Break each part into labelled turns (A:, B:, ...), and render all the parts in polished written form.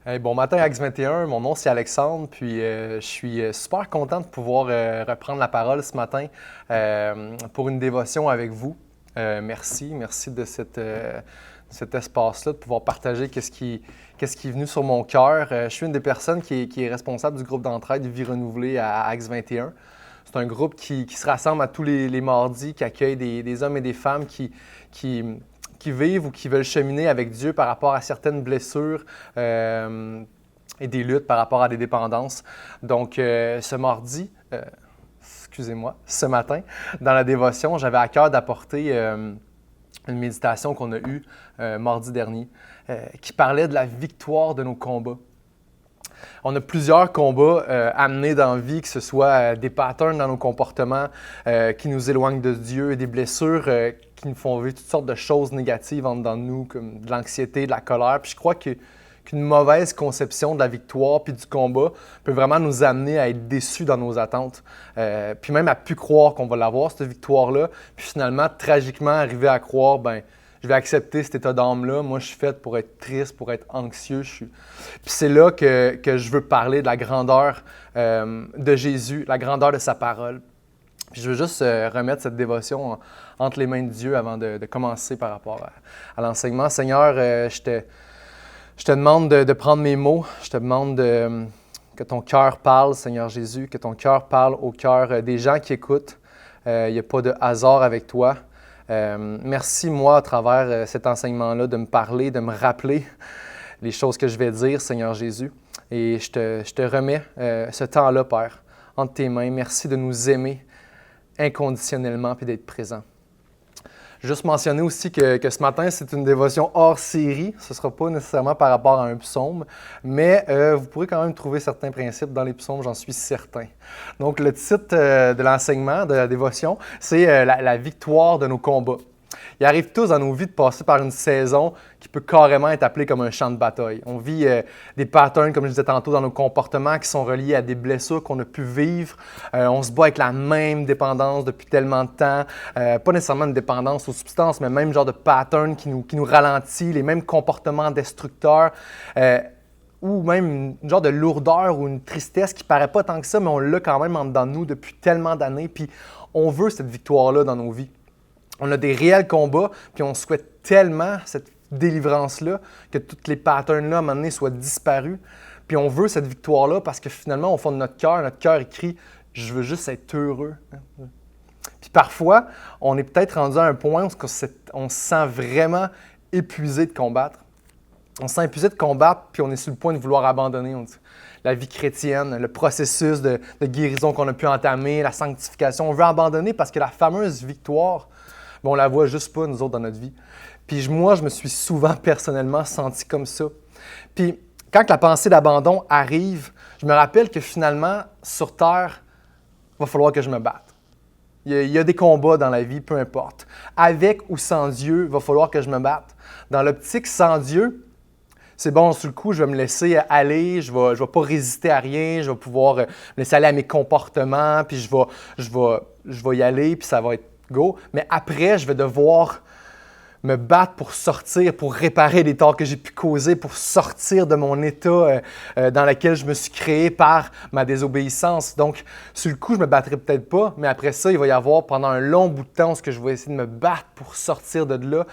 A: Hey, bon matin, Axe 21. Mon nom, c'est Alexandre. Puis, je suis super content de pouvoir reprendre la parole ce matin pour une dévotion avec vous. Merci de cet espace-là, de pouvoir partager qu'est-ce qui est venu sur mon cœur. Je suis une des personnes qui est responsable du groupe d'entraide Vie renouvelée à Axe 21. C'est un groupe qui se rassemble à tous les mardis, qui accueille des hommes et des femmes qui vivent ou qui veulent cheminer avec Dieu par rapport à certaines blessures et des luttes par rapport à des dépendances. Donc, ce matin, dans la dévotion, j'avais à cœur d'apporter une méditation qu'on a eue mardi dernier, qui parlait de la victoire de nos combats. On a plusieurs combats amenés dans la vie, que ce soit des patterns dans nos comportements qui nous éloignent de Dieu, des blessures qui nous font vivre toutes sortes de choses négatives en dedans de nous, comme de l'anxiété, de la colère. Puis je crois qu'une mauvaise conception de la victoire puis du combat peut vraiment nous amener à être déçus dans nos attentes, puis même à plus croire qu'on va l'avoir, cette victoire-là, puis finalement, tragiquement, arriver à croire, Je vais accepter cet état d'âme-là. Moi, je suis fait pour être triste, pour être anxieux. Puis c'est là que je veux parler de la grandeur de Jésus, la grandeur de sa parole. Puis je veux juste remettre cette dévotion entre les mains de Dieu avant de commencer par rapport à l'enseignement. Seigneur, je te demande de prendre mes mots. Je te demande que ton cœur parle, Seigneur Jésus, que ton cœur parle au cœur des gens qui écoutent. Il n'y a pas de hasard avec toi. Merci, moi, à travers cet enseignement-là, de me parler, de me rappeler les choses que je vais dire, Seigneur Jésus. Et je te remets ce temps-là, Père, entre tes mains. Merci de nous aimer inconditionnellement et d'être présent. Juste mentionner aussi que ce matin, c'est une dévotion hors série. Ce ne sera pas nécessairement par rapport à un psaume, mais vous pourrez quand même trouver certains principes dans les psaumes, j'en suis certain. Donc, le titre de l'enseignement, de la dévotion, c'est la victoire de nos combats. Il arrive tous dans nos vies de passer par une saison qui peut carrément être appelée comme un champ de bataille. On vit des patterns, comme je disais tantôt, dans nos comportements qui sont reliés à des blessures qu'on a pu vivre. On se bat avec la même dépendance depuis tellement de temps. Pas nécessairement une dépendance aux substances, mais même genre de pattern qui nous ralentit, les mêmes comportements destructeurs. Ou même une genre de lourdeur ou une tristesse qui ne paraît pas tant que ça, mais on l'a quand même en dedans de nous depuis tellement d'années. Puis on veut cette victoire-là dans nos vies. On a des réels combats, puis on souhaite tellement cette délivrance-là que tous les patterns-là, à un moment donné, soient disparus. Puis on veut cette victoire-là parce que finalement, au fond de notre cœur écrit « Je veux juste être heureux ». Puis parfois, on est peut-être rendu à un point où on se sent vraiment épuisé de combattre. On se sent épuisé de combattre, puis on est sur le point de vouloir abandonner. La vie chrétienne, le processus de guérison qu'on a pu entamer, la sanctification. On veut abandonner parce que la fameuse victoire, on ne la voit juste pas, nous autres, dans notre vie. Puis moi, je me suis souvent personnellement senti comme ça. Puis quand la pensée d'abandon arrive, je me rappelle que finalement, sur Terre, il va falloir que je me batte. Il y a des combats dans la vie, peu importe. Avec ou sans Dieu, il va falloir que je me batte. Dans l'optique sans Dieu, c'est bon, sur le coup, je vais me laisser aller, je vais pas résister à rien, je vais pouvoir me laisser aller à mes comportements, puis je vais y aller, puis ça va être go. Mais après, je vais devoir me battre pour sortir, pour réparer les torts que j'ai pu causer, pour sortir de mon état dans lequel je me suis créé par ma désobéissance. Donc, sur le coup, je ne me battrai peut-être pas, mais après ça, il va y avoir pendant un long bout de temps où je vais essayer de me battre pour sortir de là,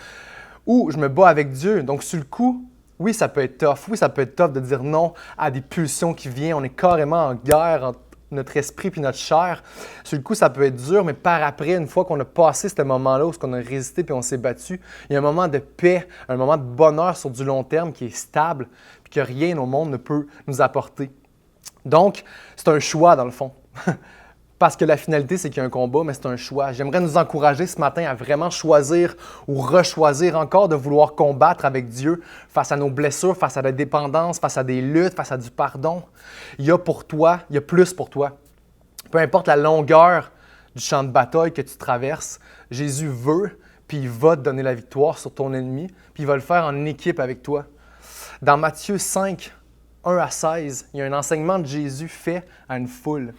A: où je me bats avec Dieu. Donc, sur le coup, oui, ça peut être tough. Oui, ça peut être tough de dire non à des pulsions qui viennent. On est carrément en guerre entre notre esprit puis notre chair. Sur le coup, ça peut être dur, mais par après, une fois qu'on a passé ce moment-là où on a résisté puis on s'est battu, il y a un moment de paix, un moment de bonheur sur du long terme qui est stable puis que rien au monde ne peut nous apporter. Donc, c'est un choix dans le fond. Parce que la finalité, c'est qu'il y a un combat, mais c'est un choix. J'aimerais nous encourager ce matin à vraiment choisir ou rechoisir encore de vouloir combattre avec Dieu face à nos blessures, face à la dépendance, face à des luttes, face à du pardon. Il y a pour toi, il y a plus pour toi. Peu importe la longueur du champ de bataille que tu traverses, Jésus veut, puis il va te donner la victoire sur ton ennemi, puis il va le faire en équipe avec toi. Dans Matthieu 5, 1 à 16, il y a un enseignement de Jésus fait à une foule.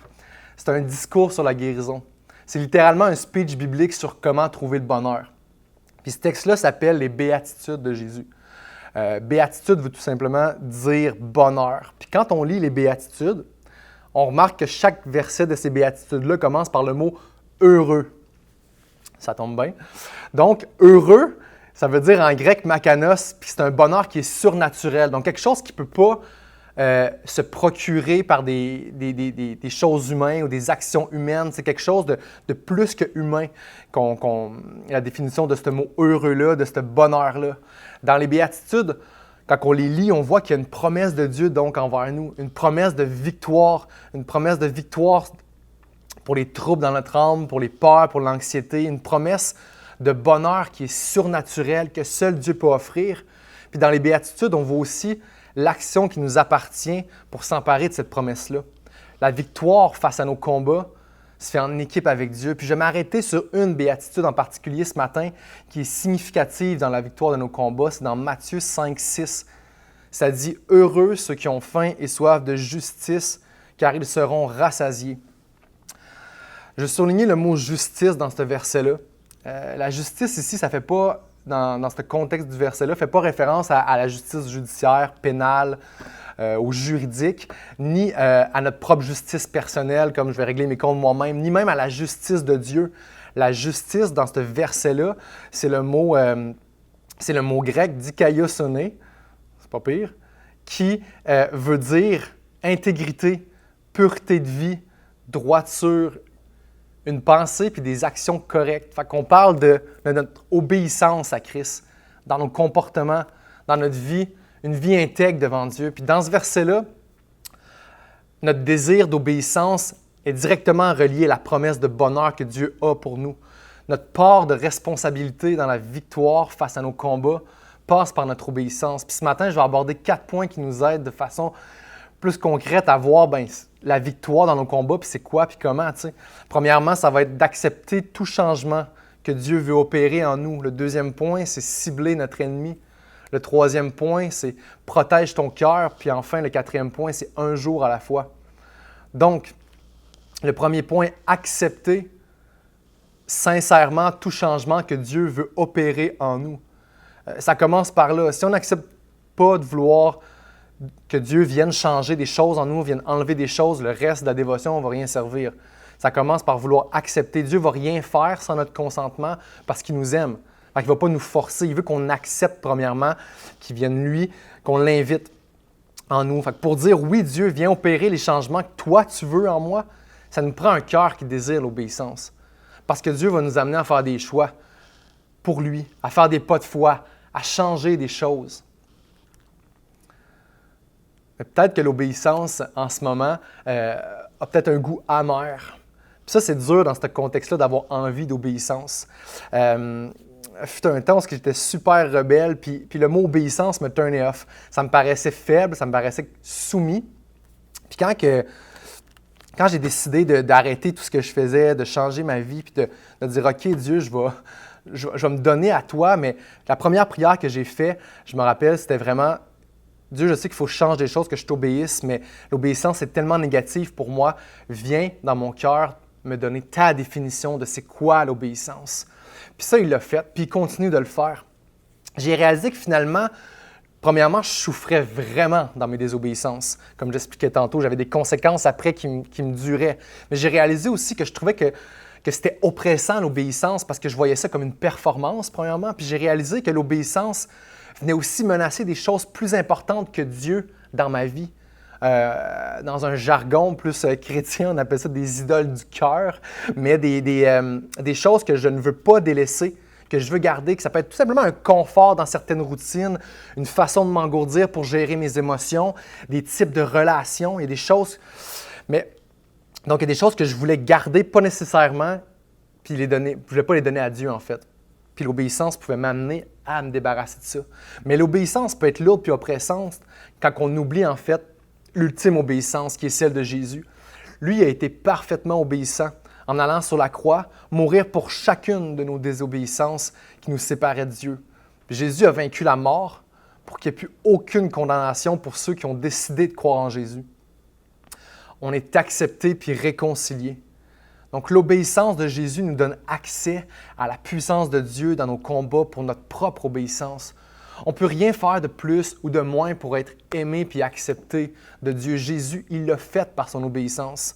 A: C'est un discours sur la guérison. C'est littéralement un speech biblique sur comment trouver le bonheur. Puis ce texte-là s'appelle les béatitudes de Jésus. Béatitude veut tout simplement dire bonheur. Puis quand on lit les béatitudes, on remarque que chaque verset de ces béatitudes-là commence par le mot « heureux ». Ça tombe bien. Donc, heureux, ça veut dire en grec « makanos », puis c'est un bonheur qui est surnaturel. Donc, quelque chose qui ne peut pas se procurer par des choses humaines ou des actions humaines. C'est quelque chose de plus que humain, la définition de ce mot « heureux » de ce bonheur-là. Dans les béatitudes, quand on les lit, on voit qu'il y a une promesse de Dieu donc envers nous, une promesse de victoire pour les troubles dans notre âme, pour les peurs, pour l'anxiété, une promesse de bonheur qui est surnaturelle, que seul Dieu peut offrir. Puis dans les béatitudes, on voit aussi l'action qui nous appartient pour s'emparer de cette promesse-là. La victoire face à nos combats se fait en équipe avec Dieu. Puis je vais m'arrêter sur une béatitude en particulier ce matin qui est significative dans la victoire de nos combats. C'est dans Matthieu 5, 6. Ça dit « Heureux ceux qui ont faim et soif de justice, car ils seront rassasiés. » Je vais souligner le mot « justice » dans ce verset-là. La justice ici, ça ne fait pas dans ce contexte du verset-là, ne fait pas référence à la justice judiciaire, pénale, au juridique, ni à notre propre justice personnelle, comme je vais régler mes comptes moi-même, ni même à la justice de Dieu. La justice, dans ce verset-là, c'est le mot grec dikaiosone, c'est pas pire, qui veut dire intégrité, pureté de vie, droiture, une pensée puis des actions correctes. Fait qu'on parle de notre obéissance à Christ, dans nos comportements, dans notre vie, une vie intègre devant Dieu. Puis dans ce verset-là, notre désir d'obéissance est directement relié à la promesse de bonheur que Dieu a pour nous. Notre part de responsabilité dans la victoire face à nos combats passe par notre obéissance. Puis ce matin, je vais aborder 4 points qui nous aident de façon plus concrète à voir la victoire dans nos combats, puis c'est quoi, puis comment. T'sais. Premièrement, ça va être d'accepter tout changement que Dieu veut opérer en nous. Le deuxième point, c'est cibler notre ennemi. Le troisième point, c'est protège ton cœur. Puis enfin, le quatrième point, c'est un jour à la fois. Donc, le premier point, accepter sincèrement tout changement que Dieu veut opérer en nous. Ça commence par là. Si on n'accepte pas de vouloir que Dieu vienne changer des choses en nous, vienne enlever des choses, le reste de la dévotion ne va rien servir. Ça commence par vouloir accepter. Dieu ne va rien faire sans notre consentement parce qu'il nous aime. Il ne va pas nous forcer. Il veut qu'on accepte premièrement qu'il vienne lui, qu'on l'invite en nous. Pour dire oui, Dieu vient opérer les changements que toi tu veux en moi, ça nous prend un cœur qui désire l'obéissance. Parce que Dieu va nous amener à faire des choix pour lui, à faire des pas de foi, à changer des choses. Mais peut-être que l'obéissance, en ce moment, a peut-être un goût amer. Puis ça, c'est dur dans ce contexte-là d'avoir envie d'obéissance. Fut un temps où j'étais super rebelle, puis le mot obéissance me turnait off. Ça me paraissait faible, ça me paraissait soumis. Puis quand j'ai décidé d'arrêter tout ce que je faisais, de changer ma vie, puis de dire « OK, Dieu, je vais me donner à toi », mais la première prière que j'ai faite, je me rappelle, c'était vraiment « Dieu, je sais qu'il faut que je change des choses, que je t'obéisse, mais l'obéissance est tellement négative pour moi. Viens dans mon cœur me donner ta définition de c'est quoi l'obéissance. » Puis ça, il l'a fait, puis il continue de le faire. J'ai réalisé que finalement, premièrement, je souffrais vraiment dans mes désobéissances. Comme j'expliquais tantôt, j'avais des conséquences après qui me duraient. Mais j'ai réalisé aussi que je trouvais que c'était oppressant l'obéissance parce que je voyais ça comme une performance, premièrement. Puis j'ai réalisé que l'obéissance venait aussi menacer des choses plus importantes que Dieu dans ma vie. Dans un jargon plus chrétien, on appelle ça des idoles du cœur, mais des choses que je ne veux pas délaisser, que je veux garder, que ça peut être tout simplement un confort dans certaines routines, une façon de m'engourdir pour gérer mes émotions, des types de relations, il y a des choses, donc il y a des choses que je voulais garder, pas nécessairement, puis je ne voulais pas les donner à Dieu en fait. Puis l'obéissance pouvait m'amener à me débarrasser de ça. Mais l'obéissance peut être lourde puis oppressante quand on oublie en fait l'ultime obéissance qui est celle de Jésus. Lui a été parfaitement obéissant en allant sur la croix, mourir pour chacune de nos désobéissances qui nous séparaient de Dieu. Puis Jésus a vaincu la mort pour qu'il n'y ait plus aucune condamnation pour ceux qui ont décidé de croire en Jésus. On est accepté puis réconcilié. Donc l'obéissance de Jésus nous donne accès à la puissance de Dieu dans nos combats pour notre propre obéissance. On ne peut rien faire de plus ou de moins pour être aimé puis accepté de Dieu. Jésus, il l'a fait par son obéissance.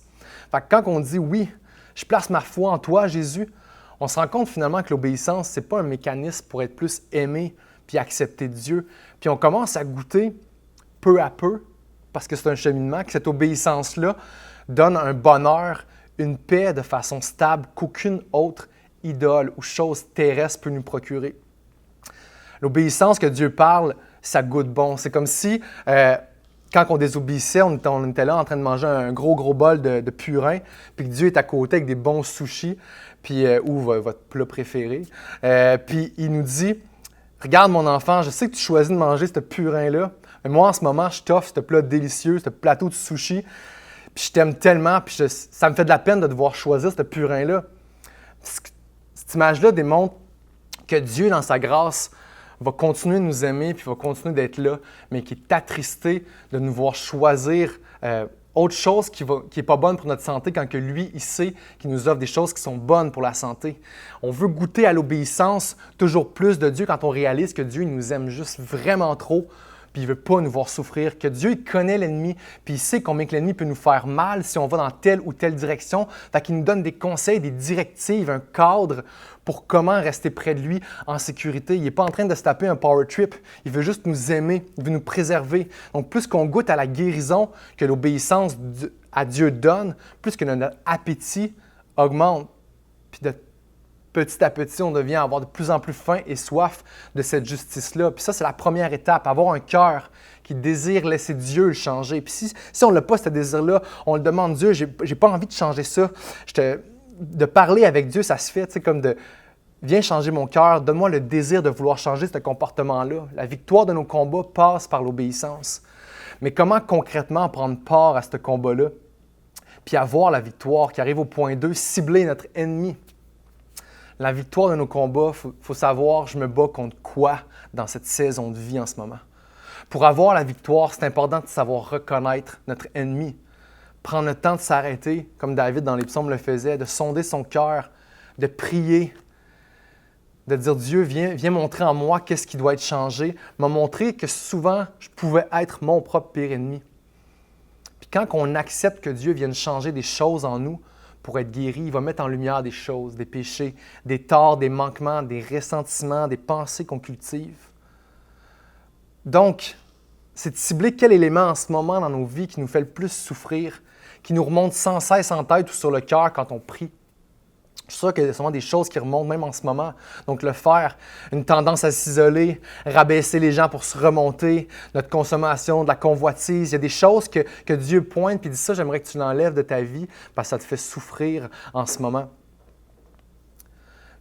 A: Fait que quand on dit « oui, je place ma foi en toi, Jésus », on se rend compte finalement que l'obéissance, ce n'est pas un mécanisme pour être plus aimé puis accepté de Dieu. Puis on commence à goûter peu à peu, parce que c'est un cheminement, que cette obéissance-là donne un bonheur, une paix de façon stable qu'aucune autre idole ou chose terrestre peut nous procurer. L'obéissance que Dieu parle, ça goûte bon. C'est comme si, quand on désobéissait, on était là en train de manger un gros bol de purin, puis que Dieu est à côté avec des bons sushis, puis, ou votre plat préféré. Puis il nous dit, « Regarde mon enfant, je sais que tu choisis de manger ce purin-là, mais moi en ce moment, je t'offre ce plat délicieux, ce plateau de sushis, puis je t'aime tellement, puis ça me fait de la peine de devoir choisir ce purin-là. » Cette image-là démontre que Dieu, dans sa grâce, va continuer de nous aimer, puis va continuer d'être là, mais qui est attristé de nous voir choisir autre chose qui est pas bonne pour notre santé quand que lui, il sait qu'il nous offre des choses qui sont bonnes pour la santé. On veut goûter à l'obéissance toujours plus de Dieu quand on réalise que Dieu il nous aime juste vraiment trop, puis il ne veut pas nous voir souffrir, que Dieu il connaît l'ennemi, puis il sait combien que l'ennemi peut nous faire mal si on va dans telle ou telle direction. Fait qu'il nous donne des conseils, des directives, un cadre pour comment rester près de lui en sécurité. Il n'est pas en train de se taper un power trip. Il veut juste nous aimer, il veut nous préserver. Donc, plus qu'on goûte à la guérison que l'obéissance à Dieu donne, plus que notre appétit augmente. Puis de petit à petit, on devient avoir de plus en plus faim et soif de cette justice-là. Puis ça, c'est la première étape, avoir un cœur qui désire laisser Dieu le changer. Puis si on n'a pas ce désir-là, on le demande, Dieu, j'ai pas envie de changer ça. De parler avec Dieu, ça se fait, tu sais, comme de viens changer mon cœur, donne-moi le désir de vouloir changer ce comportement-là. La victoire de nos combats passe par l'obéissance. Mais comment concrètement prendre part à ce combat-là? Puis avoir la victoire qui arrive au point 2, cibler notre ennemi. La victoire de nos combats, il faut savoir, je me bats contre quoi dans cette saison de vie en ce moment. Pour avoir la victoire, c'est important de savoir reconnaître notre ennemi. Prendre le temps de s'arrêter, comme David dans les psaumes le faisait, de sonder son cœur, de prier, de dire Dieu, viens montrer en moi qu'est-ce qui doit être changé, m'a montré que souvent, je pouvais être mon propre pire ennemi. Puis quand on accepte que Dieu vienne changer des choses en nous, pour être guéri, il va mettre en lumière des choses, des péchés, des torts, des manquements, des ressentiments, des pensées qu'on cultive. Donc, c'est de cibler quel élément en ce moment dans nos vies qui nous fait le plus souffrir, qui nous remonte sans cesse en tête ou sur le cœur quand on prie. Je suis sûr qu'il y a sûrement des choses qui remontent même en ce moment. Donc, le faire, une tendance à s'isoler, rabaisser les gens pour se remonter, notre consommation, de la convoitise. Il y a des choses que Dieu pointe et dit ça, j'aimerais que tu l'enlèves de ta vie parce que ça te fait souffrir en ce moment.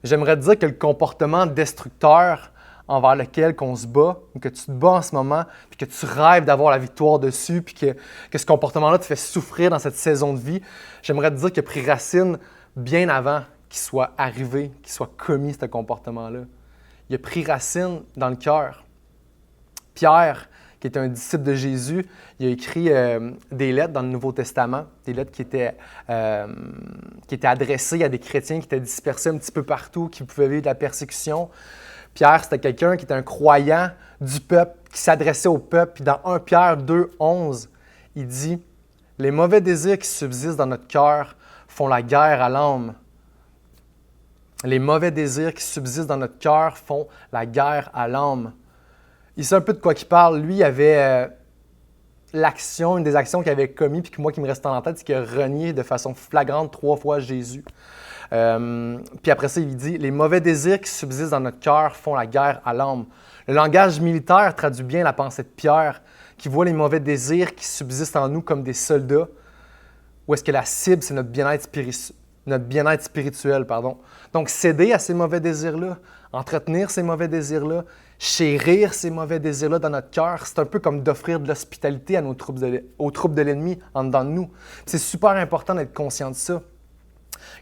A: J'aimerais te dire que le comportement destructeur envers lequel on se bat, ou que tu te bats en ce moment, puis que tu rêves d'avoir la victoire dessus, puis que ce comportement-là te fait souffrir dans cette saison de vie, j'aimerais te dire qu'il a pris racine bien avant qu'il soit arrivé, qu'il soit commis ce comportement-là. Il a pris racine dans le cœur. Pierre, qui est un disciple de Jésus, il a écrit des lettres dans le Nouveau Testament, des lettres qui étaient adressées à des chrétiens qui étaient dispersés un petit peu partout, qui pouvaient vivre de la persécution. Pierre, c'était quelqu'un qui était un croyant du peuple, qui s'adressait au peuple. Puis dans 1 Pierre 2, 11, il dit « Les mauvais désirs qui subsistent dans notre cœur font la guerre à l'âme. » Les mauvais désirs qui subsistent dans notre cœur font la guerre à l'âme. Il sait un peu de quoi il parle. Lui, il avait une des actions qu'il avait commis, puis que moi qui me restait en tête, c'est qu'il a renié de façon flagrante 3 fois Jésus. Puis après ça, il dit « Les mauvais désirs qui subsistent dans notre cœur font la guerre à l'âme. » Le langage militaire traduit bien la pensée de Pierre, qui voit les mauvais désirs qui subsistent en nous comme des soldats, où est-ce que la cible, c'est notre bien-être spirituel. Donc, céder à ces mauvais désirs-là, entretenir ces mauvais désirs-là, chérir ces mauvais désirs-là dans notre cœur, c'est un peu comme d'offrir de l'hospitalité à aux troupes de l'ennemi en dedans de nous. C'est super important d'être conscient de ça.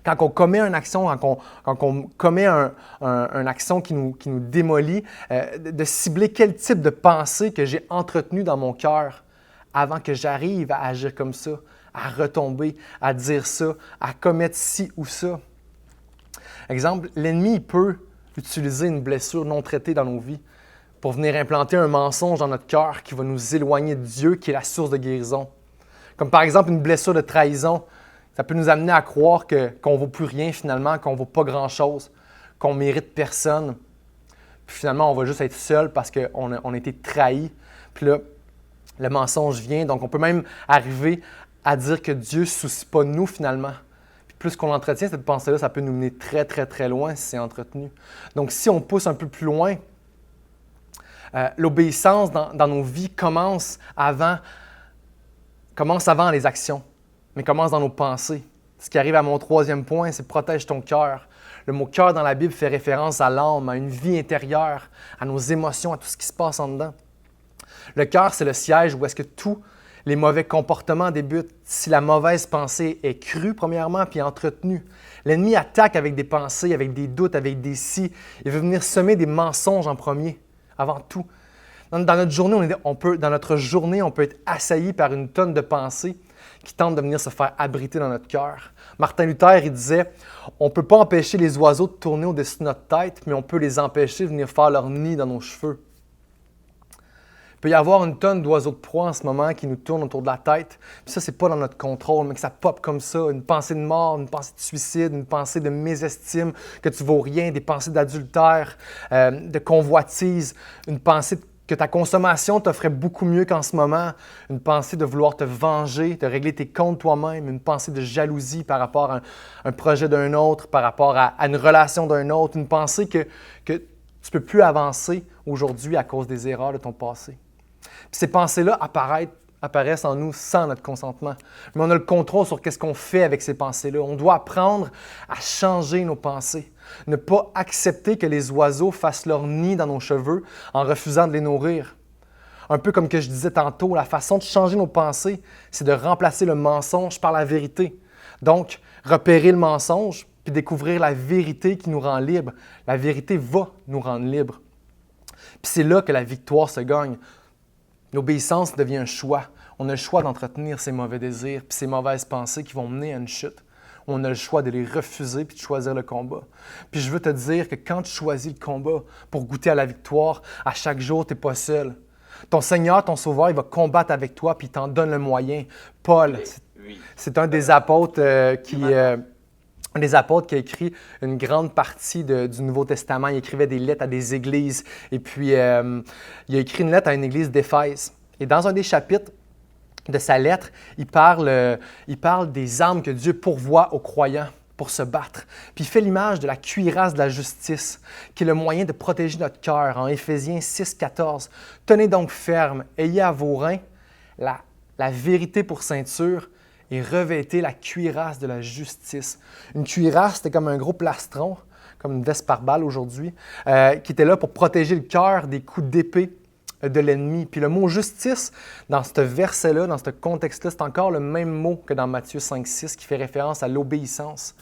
A: Quand on commet une action, quand on commet une action qui nous démolit, de cibler quel type de pensée que j'ai entretenu dans mon cœur avant que j'arrive à agir comme ça, à retomber, à dire ça, à commettre ci ou ça. Exemple, l'ennemi il peut utiliser une blessure non traitée dans nos vies pour venir implanter un mensonge dans notre cœur qui va nous éloigner de Dieu, qui est la source de guérison. Comme par exemple une blessure de trahison. Ça peut nous amener à croire qu'on ne vaut plus rien finalement, qu'on ne vaut pas grand-chose, qu'on ne mérite personne. Puis finalement, on va juste être seul parce qu'on a été trahi. Puis là, le mensonge vient. Donc, on peut même arriver à dire que Dieu ne se soucie pas de nous finalement. Puis plus qu'on entretient cette pensée-là, ça peut nous mener très, très, très loin si c'est entretenu. Donc, si on pousse un peu plus loin, l'obéissance dans nos vies commence avant les actions, mais commence dans nos pensées. Ce qui arrive à mon 3e point, c'est « protège ton cœur ». Le mot « cœur » dans la Bible fait référence à l'âme, à une vie intérieure, à nos émotions, à tout ce qui se passe en dedans. Le cœur, c'est le siège où est-ce que tous les mauvais comportements débutent. Si la mauvaise pensée est crue, premièrement, puis entretenue. L'ennemi attaque avec des pensées, avec des doutes, avec des si. Il veut venir semer des mensonges en premier, avant tout. Dans notre journée, on peut être assailli par une tonne de pensées. qui tentent de venir se faire abriter dans notre cœur. Martin Luther, il disait, on ne peut pas empêcher les oiseaux de tourner au-dessus de notre tête, mais on peut les empêcher de venir faire leur nid dans nos cheveux. Il peut y avoir une tonne d'oiseaux de proie en ce moment qui nous tournent autour de la tête. Puis ça, c'est pas dans notre contrôle, mais que ça pop comme ça. Une pensée de mort, une pensée de suicide, une pensée de mésestime, que tu vaux rien, des pensées d'adultère, de convoitise, une pensée que ta consommation t'offrait beaucoup mieux qu'en ce moment, une pensée de vouloir te venger, de régler tes comptes toi-même, une pensée de jalousie par rapport à un projet d'un autre, par rapport à une relation d'un autre, une pensée que tu ne peux plus avancer aujourd'hui à cause des erreurs de ton passé. Puis ces pensées-là apparaissent en nous sans notre consentement. Mais on a le contrôle sur ce qu'on fait avec ces pensées-là. On doit apprendre à changer nos pensées. Ne pas accepter que les oiseaux fassent leur nid dans nos cheveux en refusant de les nourrir. Un peu comme que je disais tantôt, la façon de changer nos pensées, c'est de remplacer le mensonge par la vérité. Donc, repérer le mensonge puis découvrir la vérité qui nous rend libres. La vérité va nous rendre libres. Puis c'est là que la victoire se gagne. L'obéissance devient un choix. On a le choix d'entretenir ces mauvais désirs puis ces mauvaises pensées qui vont mener à une chute. On a le choix de les refuser puis de choisir le combat. Puis je veux te dire que quand tu choisis le combat pour goûter à la victoire, à chaque jour, tu n'es pas seul. Ton Seigneur, ton Sauveur, il va combattre avec toi puis il t'en donne le moyen. Paul, c'est un des apôtres qui a écrit une grande partie du Nouveau Testament. Il écrivait des lettres à des églises. Et puis, il a écrit une lettre à une église d'Éphèse. Et dans un des chapitres de sa lettre, il parle des armes que Dieu pourvoit aux croyants pour se battre. Puis il fait l'image de la cuirasse de la justice, qui est le moyen de protéger notre cœur. En Éphésiens 6, 14, « Tenez donc ferme, ayez à vos reins la vérité pour ceinture, et revêtez la cuirasse de la justice. » Une cuirasse, c'était comme un gros plastron, comme une veste par balle aujourd'hui, qui était là pour protéger le cœur des coups d'épée de l'ennemi. Puis le mot « justice », dans ce verset-là, dans ce contexte-là, c'est encore le même mot que dans Matthieu 5, 6, qui fait référence à l'obéissance.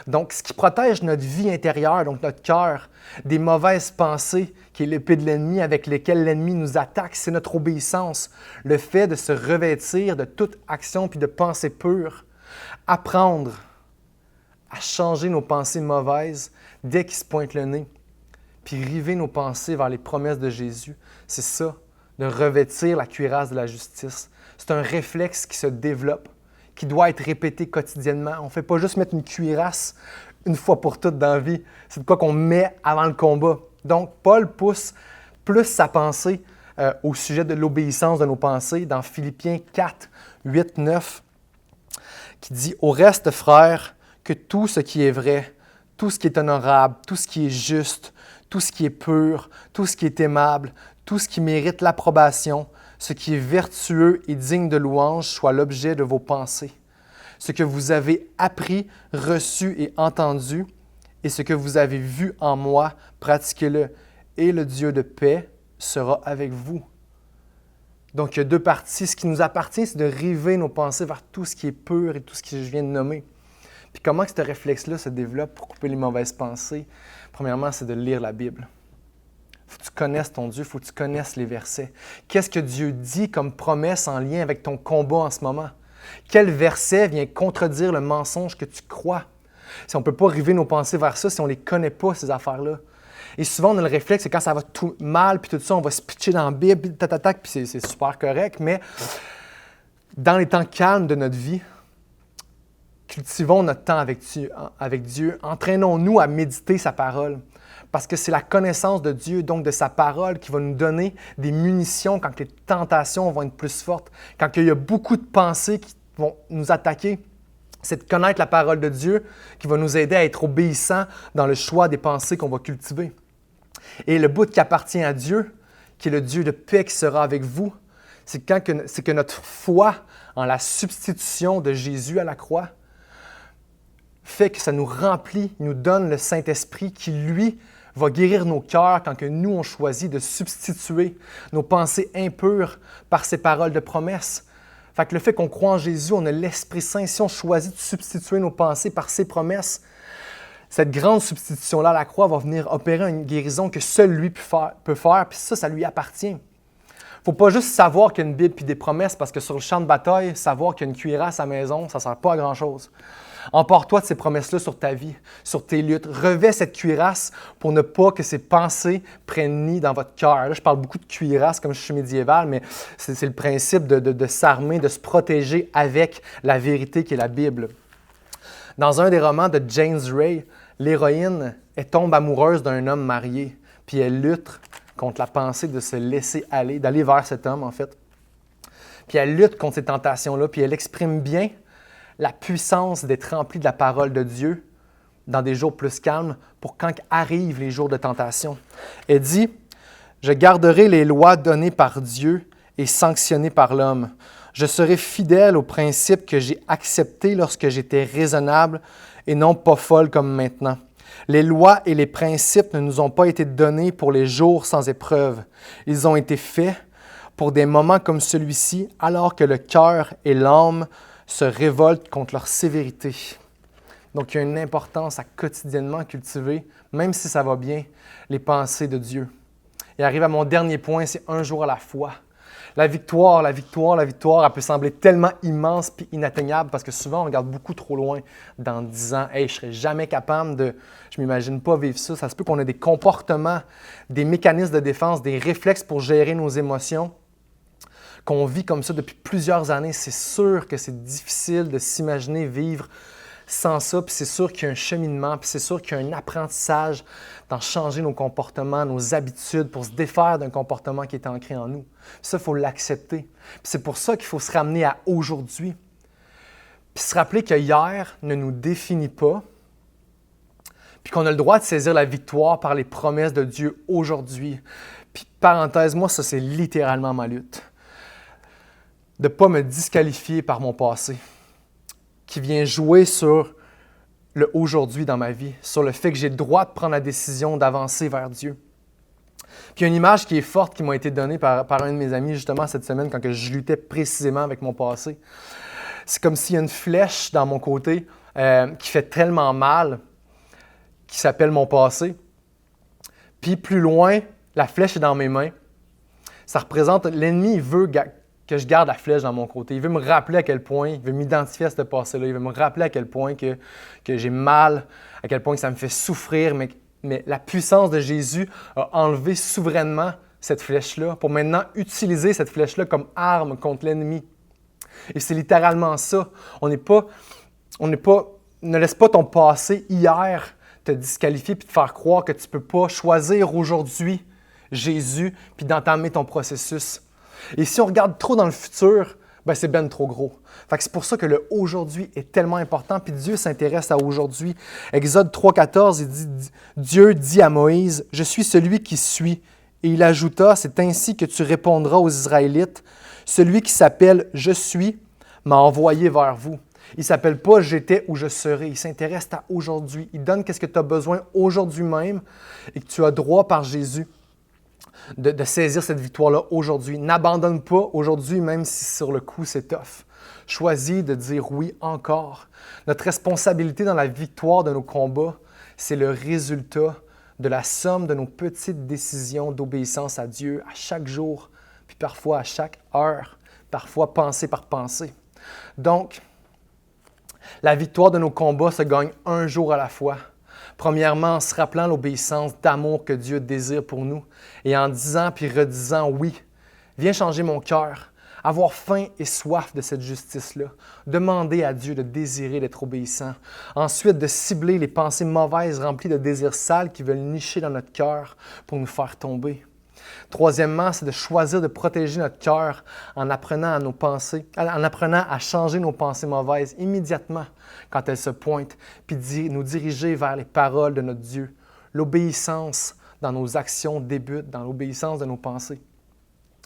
A: Donc, ce qui protège notre vie intérieure, donc notre cœur, des mauvaises pensées, qui est l'épée de l'ennemi avec lesquelles l'ennemi nous attaque, c'est notre obéissance. Le fait de se revêtir de toute action puis de pensée pure. Apprendre à changer nos pensées mauvaises dès qu'il se pointe le nez, puis river nos pensées vers les promesses de Jésus. C'est ça, de revêtir la cuirasse de la justice. C'est un réflexe qui se développe, qui doit être répété quotidiennement. On ne fait pas juste mettre une cuirasse une fois pour toutes dans la vie. C'est de quoi qu'on met avant le combat. Donc, Paul pousse plus sa pensée au sujet de l'obéissance de nos pensées dans Philippiens 4, 8, 9, qui dit « Au reste, frères, que tout ce qui est vrai, tout ce qui est honorable, tout ce qui est juste, tout ce qui est pur, tout ce qui est aimable, tout ce qui mérite l'approbation, ce qui est vertueux et digne de louange soit l'objet de vos pensées. Ce que vous avez appris, reçu et entendu, et ce que vous avez vu en moi, pratiquez-le, et le Dieu de paix sera avec vous. » Donc, il y a deux parties. Ce qui nous appartient, c'est de river nos pensées vers tout ce qui est pur et tout ce que je viens de nommer. Puis comment ce réflexe-là se développe pour couper les mauvaises pensées? Premièrement, c'est de lire la Bible. Il faut que tu connaisses ton Dieu, il faut que tu connaisses les versets. Qu'est-ce que Dieu dit comme promesse en lien avec ton combat en ce moment? Quel verset vient contredire le mensonge que tu crois? Si on ne peut pas river nos pensées vers ça, si on ne les connaît pas, ces affaires-là. Et souvent, on a le réflexe, c'est quand ça va tout mal, puis tout ça, on va se pitcher dans la Bible, puis tatatac, puis c'est super correct, mais dans les temps calmes de notre vie, cultivons notre temps avec Dieu. Entraînons-nous à méditer sa parole. Parce que c'est la connaissance de Dieu, donc de sa parole, qui va nous donner des munitions quand les tentations vont être plus fortes, quand il y a beaucoup de pensées qui vont nous attaquer. C'est de connaître la parole de Dieu qui va nous aider à être obéissants dans le choix des pensées qu'on va cultiver. Et le bout qui appartient à Dieu, qui est le Dieu de paix qui sera avec vous, c'est que notre foi en la substitution de Jésus à la croix fait que ça nous remplit, nous donne le Saint-Esprit qui, lui, va guérir nos cœurs quand que nous, on choisit de substituer nos pensées impures par ses paroles de promesse. Fait que le fait qu'on croit en Jésus, on a l'Esprit Saint. Si on choisit de substituer nos pensées par ses promesses, cette grande substitution-là à la croix va venir opérer une guérison que seul lui peut faire, puis ça lui appartient. Il faut pas juste savoir qu'il y a une Bible puis des promesses, parce que sur le champ de bataille, savoir qu'il y a une cuirasse à la maison, ça ne sert pas à grand-chose. Empare-toi de ces promesses-là sur ta vie, sur tes luttes. Revêt cette cuirasse pour ne pas que ces pensées prennent nid dans votre cœur. Là, je parle beaucoup de cuirasse comme je suis médiéval, mais c'est le principe de s'armer, de se protéger avec la vérité qui est la Bible. Dans un des romans de James Ray, l'héroïne, elle tombe amoureuse d'un homme marié, puis elle lutte contre la pensée de se laisser aller, d'aller vers cet homme en fait. Puis elle lutte contre ces tentations-là, puis elle exprime bien la puissance d'être rempli de la parole de Dieu dans des jours plus calmes pour quand arrivent les jours de tentation. Elle dit « Je garderai les lois données par Dieu et sanctionnées par l'homme. Je serai fidèle aux principes que j'ai acceptés lorsque j'étais raisonnable et non pas folle comme maintenant. Les lois et les principes ne nous ont pas été donnés pour les jours sans épreuve. Ils ont été faits pour des moments comme celui-ci, alors que le cœur et l'âme se révoltent contre leur sévérité. » Donc, il y a une importance à quotidiennement cultiver, même si ça va bien, les pensées de Dieu. Et arrive à mon dernier point, c'est un jour à la fois. La victoire, elle peut sembler tellement immense et inatteignable parce que souvent, on regarde beaucoup trop loin dans 10 ans. « Hey, je ne serais jamais capable de... Je ne m'imagine pas vivre ça. » Ça se peut qu'on ait des comportements, des mécanismes de défense, des réflexes pour gérer nos émotions, qu'on vit comme ça depuis plusieurs années. C'est sûr que c'est difficile de s'imaginer vivre sans ça, puis c'est sûr qu'il y a un cheminement, puis c'est sûr qu'il y a un apprentissage dans changer nos comportements, nos habitudes pour se défaire d'un comportement qui est ancré en nous. Puis ça, il faut l'accepter. Puis c'est pour ça qu'il faut se ramener à aujourd'hui. Puis se rappeler que hier ne nous définit pas, puis qu'on a le droit de saisir la victoire par les promesses de Dieu aujourd'hui. Puis parenthèse, moi, ça c'est littéralement ma lutte. De ne pas me disqualifier par mon passé, qui vient jouer sur le aujourd'hui dans ma vie, sur le fait que j'ai le droit de prendre la décision d'avancer vers Dieu. Puis il y a une image qui est forte qui m'a été donnée par un de mes amis justement cette semaine quand je luttais précisément avec mon passé. C'est comme s'il y a une flèche dans mon côté qui fait tellement mal, qui s'appelle mon passé. Puis plus loin, la flèche est dans mes mains. Ça représente, l'ennemi, il veut que je garde la flèche dans mon côté. Il veut me rappeler à quel point, il veut m'identifier à ce passé-là, il veut me rappeler à quel point que j'ai mal, à quel point que ça me fait souffrir, mais la puissance de Jésus a enlevé souverainement cette flèche-là pour maintenant utiliser cette flèche-là comme arme contre l'ennemi. Et c'est littéralement ça. Ne laisse pas ton passé hier te disqualifier puis te faire croire que tu ne peux pas choisir aujourd'hui Jésus puis d'entamer ton processus. Et si on regarde trop dans le futur, c'est ben trop gros. Fait que c'est pour ça que le aujourd'hui est tellement important, puis Dieu s'intéresse à aujourd'hui. Exode 3,14, il dit « Dieu dit à Moïse, « Je suis celui qui suis. » Et il ajouta, « C'est ainsi que tu répondras aux Israélites. Celui qui s'appelle « Je suis » m'a envoyé vers vous. » Il ne s'appelle pas « J'étais ou je serai ». Il s'intéresse à aujourd'hui. Il donne qu'est-ce que tu as besoin aujourd'hui même et que tu as droit par Jésus. De saisir cette victoire-là aujourd'hui. N'abandonne pas aujourd'hui, même si sur le coup, c'est tough. Choisis de dire oui encore. Notre responsabilité dans la victoire de nos combats, c'est le résultat de la somme de nos petites décisions d'obéissance à Dieu à chaque jour, puis parfois à chaque heure, parfois pensée par pensée. Donc, la victoire de nos combats se gagne un jour à la fois. Premièrement, en se rappelant l'obéissance d'amour que Dieu désire pour nous et en disant puis redisant « Oui, viens changer mon cœur, avoir faim et soif de cette justice-là. » Demander à Dieu de désirer d'être obéissant. Ensuite, de cibler les pensées mauvaises remplies de désirs sales qui veulent nicher dans notre cœur pour nous faire tomber. Troisièmement, c'est de choisir de protéger notre cœur en apprenant à changer nos pensées mauvaises immédiatement quand elles se pointent, puis nous diriger vers les paroles de notre Dieu. L'obéissance dans nos actions débute dans l'obéissance de nos pensées.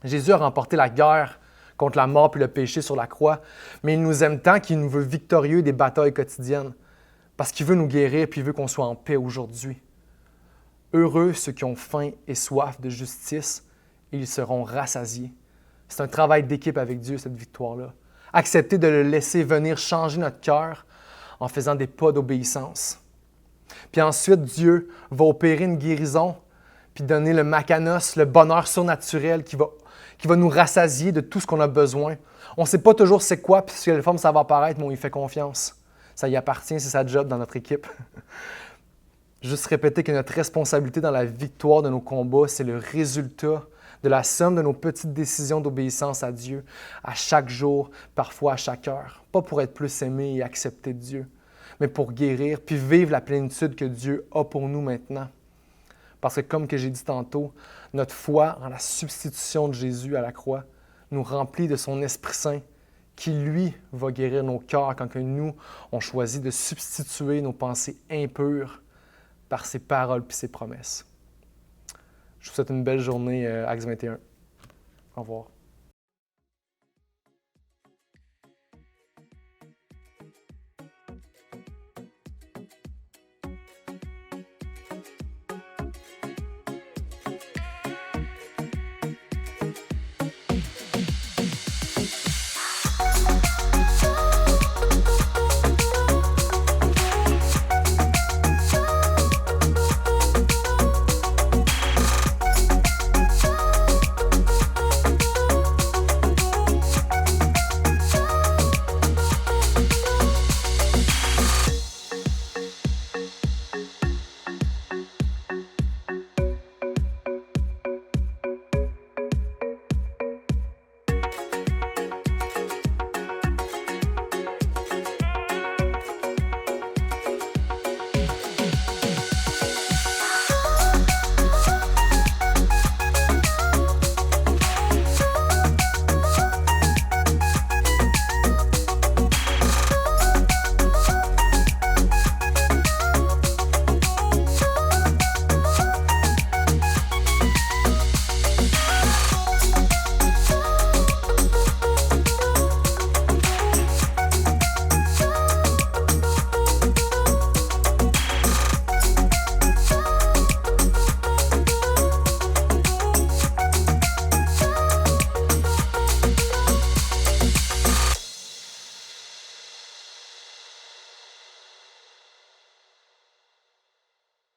A: Jésus a remporté la guerre contre la mort puis le péché sur la croix, mais il nous aime tant qu'il nous veut victorieux des batailles quotidiennes, parce qu'il veut nous guérir puis il veut qu'on soit en paix aujourd'hui. Heureux ceux qui ont faim et soif de justice, et ils seront rassasiés. C'est un travail d'équipe avec Dieu, cette victoire-là. Accepter de le laisser venir changer notre cœur en faisant des pas d'obéissance. Puis ensuite, Dieu va opérer une guérison, puis donner le makanos, le bonheur surnaturel qui qui va nous rassasier de tout ce qu'on a besoin. On ne sait pas toujours c'est quoi, puis sur quelle forme ça va apparaître, mais on y fait confiance. Ça y appartient, c'est sa job dans notre équipe. Juste répéter que notre responsabilité dans la victoire de nos combats, c'est le résultat de la somme de nos petites décisions d'obéissance à Dieu, à chaque jour, parfois à chaque heure. Pas pour être plus aimé et accepté de Dieu, mais pour guérir puis vivre la plénitude que Dieu a pour nous maintenant. Parce que comme que j'ai dit tantôt, notre foi en la substitution de Jésus à la croix nous remplit de son Esprit Saint qui, lui, va guérir nos cœurs quand que nous, on choisit de substituer nos pensées impures par ses paroles et ses promesses. Je vous souhaite une belle journée, Acts 21. Au revoir.